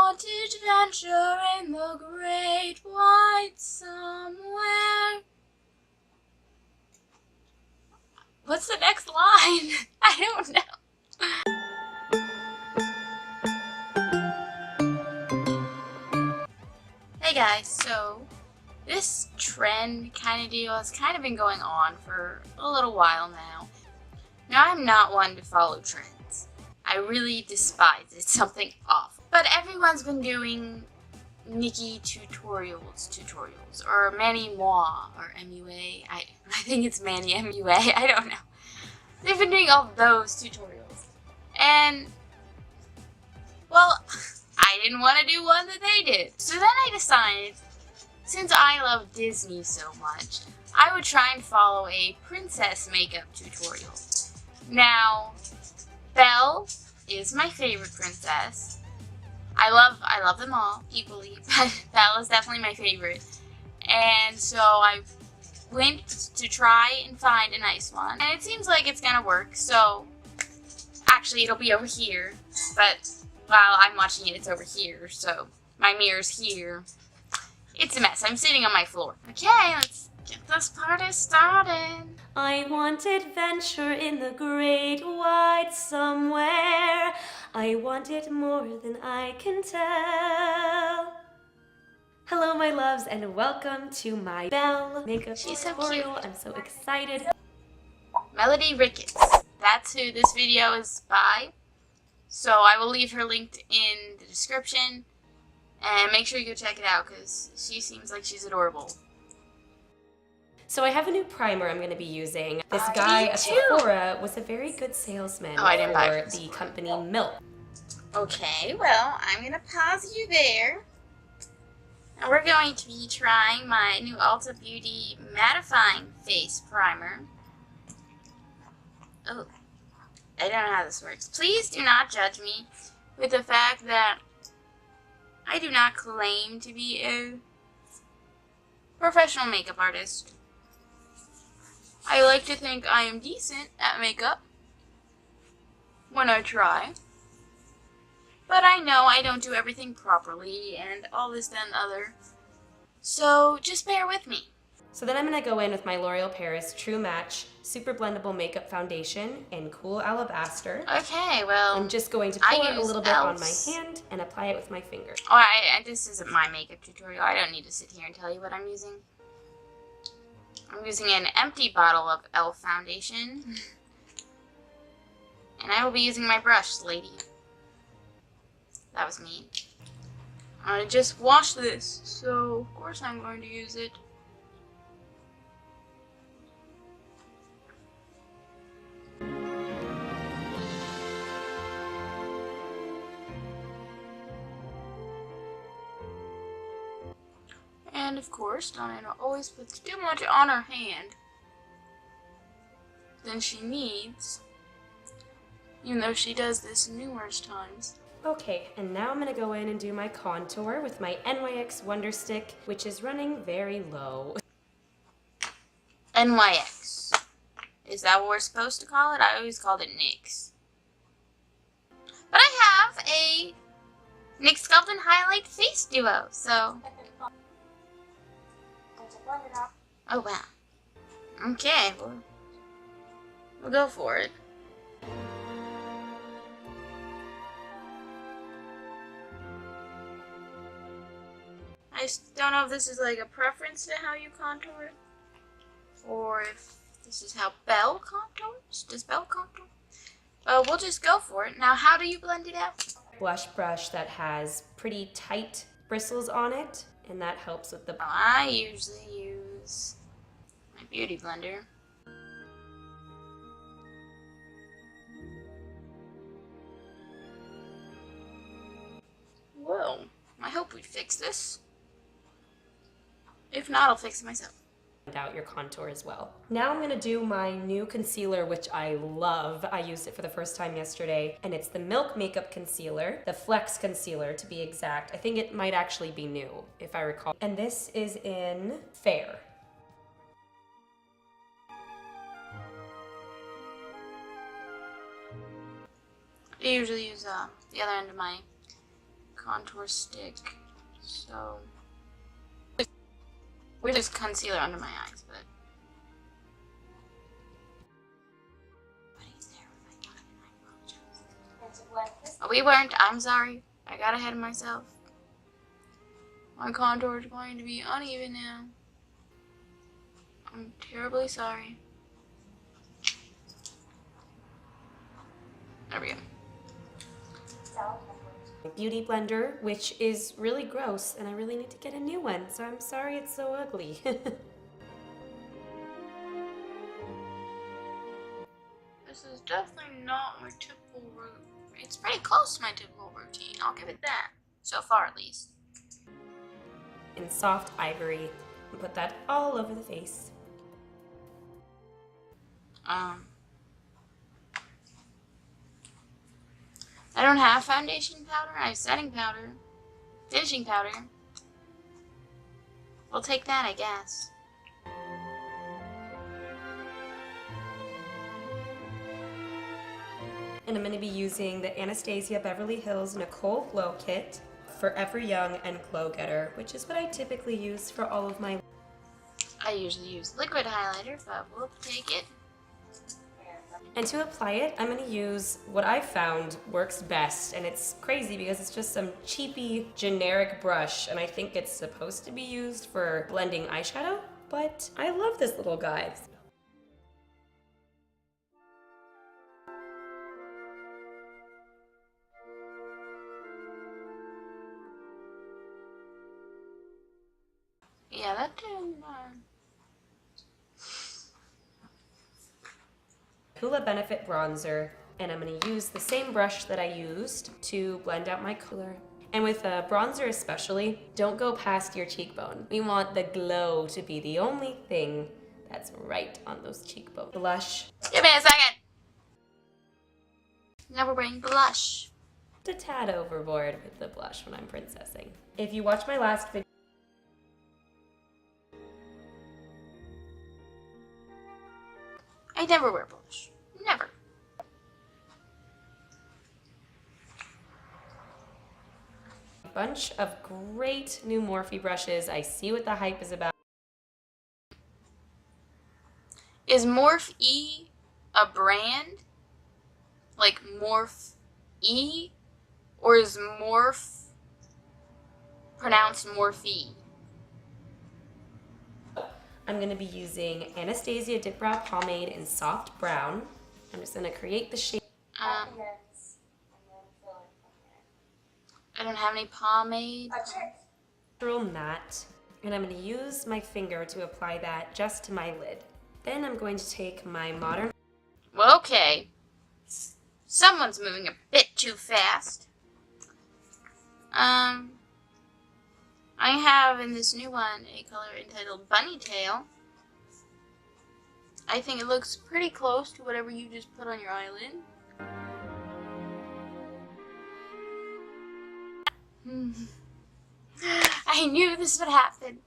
want adventure in the great wide somewhere. What's the next line? I don't know. Hey guys, so this trend kind of deal has kind of been going on for a little while now. Now, I'm not one to follow trends. I really despise it. It's something awful. But everyone's been doing Nikki tutorials, or Manny Moi, or MUA. I think it's Manny MUA. I don't know. They've been doing all those tutorials. And, well, I didn't want to do one that they did. So then I decided, since I love Disney so much, I would try and follow a princess makeup tutorial. Now, Belle is my favorite princess. I love them all equally, but Belle is definitely my favorite. And so I went to try and find a nice one, and it seems like it's gonna work. So actually it'll be over here, but while I'm watching it, it's over here, so my mirror's here. It's a mess. I'm sitting on my floor. Okay, let's get this party started. I want adventure in the great wide somewhere. I want it more than I can tell. Hello, my loves, and welcome to my Belle makeup tutorial. So I'm so excited. Melody Ricketts. That's who this video is by. So I will leave her linked in the description. And make sure you go check it out, because she seems like she's adorable. So I have a new primer I'm going to be using. This guy at Sephora was a very good salesman for the company Milk. Okay, well, I'm going to pause you there. And we're going to be trying my new Ulta Beauty Mattifying Face Primer. Oh, I don't know how this works. Please do not judge me with the fact that I do not claim to be a professional makeup artist. I like to think I am decent at makeup when I try. But I know I don't do everything properly and all this, that, and the other. So just bear with me. So then I'm going to go in with my L'Oreal Paris True Match Super Blendable Makeup Foundation in Cool Alabaster. Okay, well, I'm just going to pour it a little bit on my hand and apply it with my finger. Oh, this isn't my makeup tutorial. I don't need to sit here and tell you what I'm using. I'm using an empty bottle of e.l.f. foundation. And I will be using my brush, lady. That was mean. I just washed this, so of course I'm going to use it. And of course, Diana always puts too much on her hand than she needs, even though she does this numerous times. Okay, and now I'm going to go in and do my contour with my NYX Wonder Stick, which is running very low. NYX. Is that what we're supposed to call it? I always called it NYX. But I have a NYX Sculpt and Highlight Face Duo, so... Oh, wow. Okay, we'll go for it. I just don't know if this is like a preference to how you contour it, or if this is how Belle contours. Does Belle contour? Well, we'll just go for it. Now, how do you blend it out? Blush brush that has pretty tight bristles on it, and that helps with the... I usually use my beauty blender. Whoa, I hope we fix this. If not, I'll fix it myself. Out your contour as well. Now I'm going to do my new concealer, which I love. I used it for the first time yesterday, and it's the Milk Makeup Concealer, the Flex Concealer to be exact. I think it might actually be new, if I recall. And this is in Fair. I usually use the other end of my contour stick. So we're just concealer under my eyes, but oh, we weren't. I'm sorry. I got ahead of myself. My contour is going to be uneven now. I'm terribly sorry. There we go. Beauty blender, which is really gross, and I really need to get a new one, so I'm sorry it's so ugly. This is definitely not my typical routine. It's pretty close to my typical routine. I'll give it that. So far, at least. In soft ivory, and put that all over the face. I don't have foundation powder. I have setting powder. Finishing powder. We'll take that, I guess. And I'm going to be using the Anastasia Beverly Hills Nicole Glow Kit, Forever Young and Glow Getter, which is what I typically use for all of my... I usually use liquid highlighter, but we'll take it. And to apply it, I'm going to use what I found works best, and it's crazy because it's just some cheapy generic brush, and I think it's supposed to be used for blending eyeshadow, but I love this little guy. Yeah, that didn't... Hoola Benefit bronzer, and I'm going to use the same brush that I used to blend out my color. And with a bronzer especially, don't go past your cheekbone. We want the glow to be the only thing that's right on those cheekbones. Blush. Give me a second! Never bring blush. A tad overboard with the blush when I'm princessing. If you watch my last video, I never wear blush. Never. a bunch of great new Morphe brushes. I see what the hype is about. Is Morphe a brand? Like Morphe? Or is Morphe pronounced Morphe? I'm going to be using Anastasia Dip Brow Pomade in Soft Brown. I'm just going to create the shade. I don't have any pomade. Natural matte. And I'm going to use my finger to apply that just to my lid. Then I'm going to take my Modern... Well, okay. Someone's moving a bit too fast. I have in this new one a color entitled Bunny Tail. I think it looks pretty close to whatever you just put on your eyelid. I knew this would happen.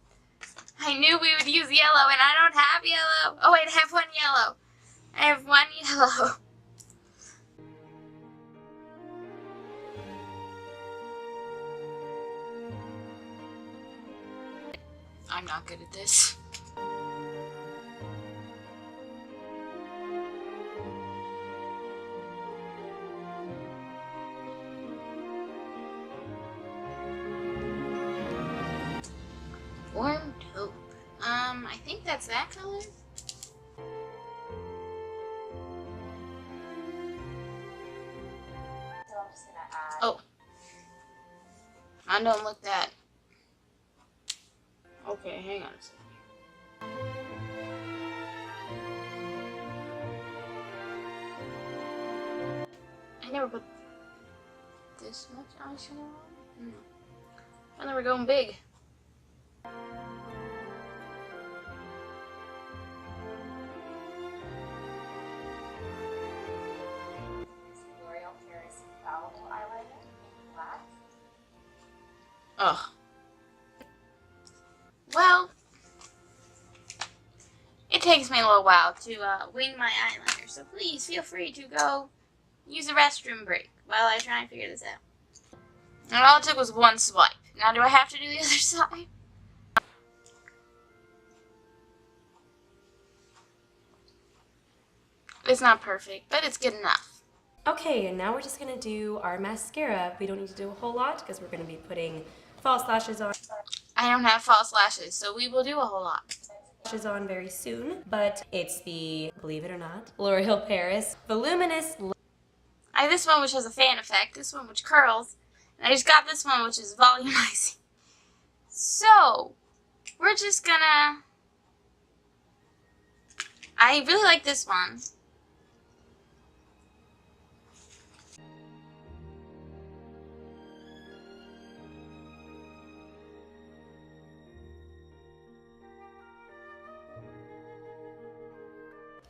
I knew we would use yellow, and I don't have yellow. Oh wait, I have one yellow. I have one yellow. I'm not good at this. Warm taupe. I think that's that color. Oh. I don't look that. Okay, hang on a second. I never put this much eyeshadow on. I never going big. L'Oreal Paris Infallible eyeliner in black. Ugh. Well, it takes me a little while to wing my eyeliner, so please feel free to go use a restroom break while I try and figure this out. And all it took was one swipe. Now do I have to do the other side? It's not perfect, but it's good enough. Okay, and now we're just gonna do our mascara. We don't need to do a whole lot because we're gonna be putting false lashes I don't have false lashes, so we will do a whole lot. on very soon. But it's the, believe it or not, L'Oreal Paris Voluminous. I have this one which has a fan effect, this one which curls, and I just got this one which is volumizing. So, we're just gonna... I really like this one.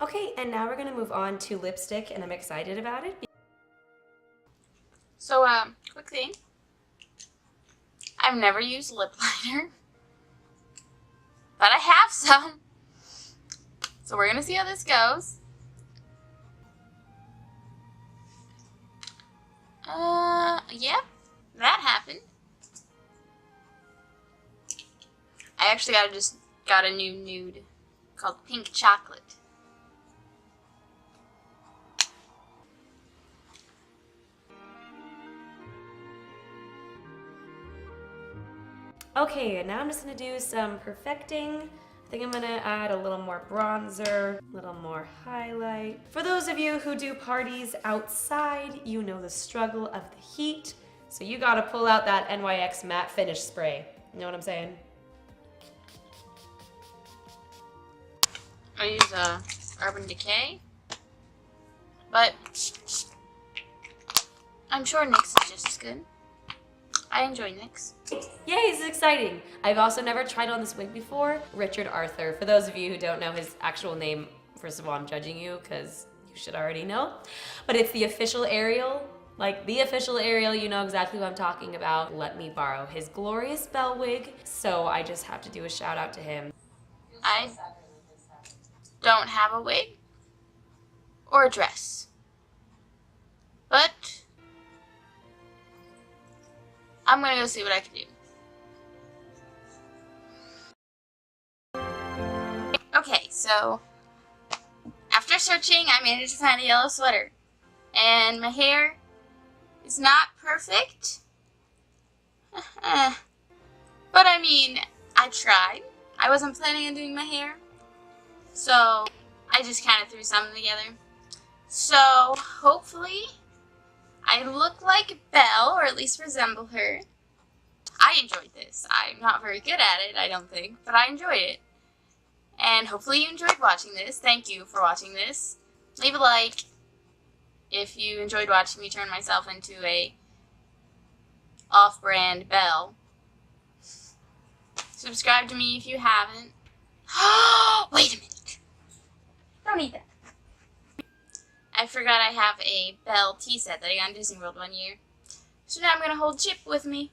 Okay, and now we're gonna move on to lipstick, and I'm excited about it. So, quick thing. I've never used lip liner, but I have some. So we're gonna see how this goes. Yep, that happened. I actually got a new nude called Pink Chocolate. Okay, and now I'm just gonna do some perfecting. I think I'm gonna add a little more bronzer, a little more highlight. For those of you who do parties outside, you know the struggle of the heat. So you gotta pull out that NYX matte finish spray. You know what I'm saying? I use Urban Decay, but I'm sure NYX is just as good. I enjoy NYX. Yay, this is exciting. I've also never tried on this wig before. Richard Arthur. For those of you who don't know his actual name, first of all, I'm judging you because you should already know. But it's the official Ariel. Like the official Ariel, you know exactly what I'm talking about. Let me borrow his Glorious Belle wig. So I just have to do a shout out to him. I don't have a wig or a dress, but I'm gonna go see what I can do. Okay, so after searching, I managed to find a yellow sweater, and my hair is not perfect, but I mean, I tried. I wasn't planning on doing my hair, so I just kind of threw something together. So hopefully I look like Belle, or at least resemble her. I enjoyed this. I'm not very good at it, I don't think, but I enjoyed it. And hopefully you enjoyed watching this. Thank you for watching this. Leave a like if you enjoyed watching me turn myself into a off-brand Belle. Subscribe to me if you haven't. Wait a minute. Don't eat that. I forgot I have a Belle tea set that I got in Disney World one year. So now I'm going to hold Chip with me.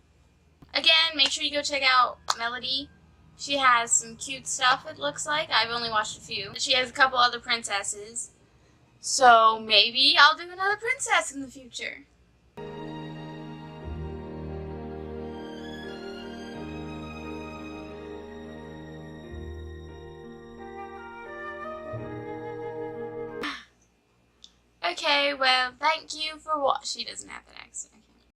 Again, make sure you go check out Melody. She has some cute stuff, it looks like. I've only watched a few. She has a couple other princesses. So maybe I'll do another princess in the future. Okay, well, thank you for watching. She doesn't have that accent.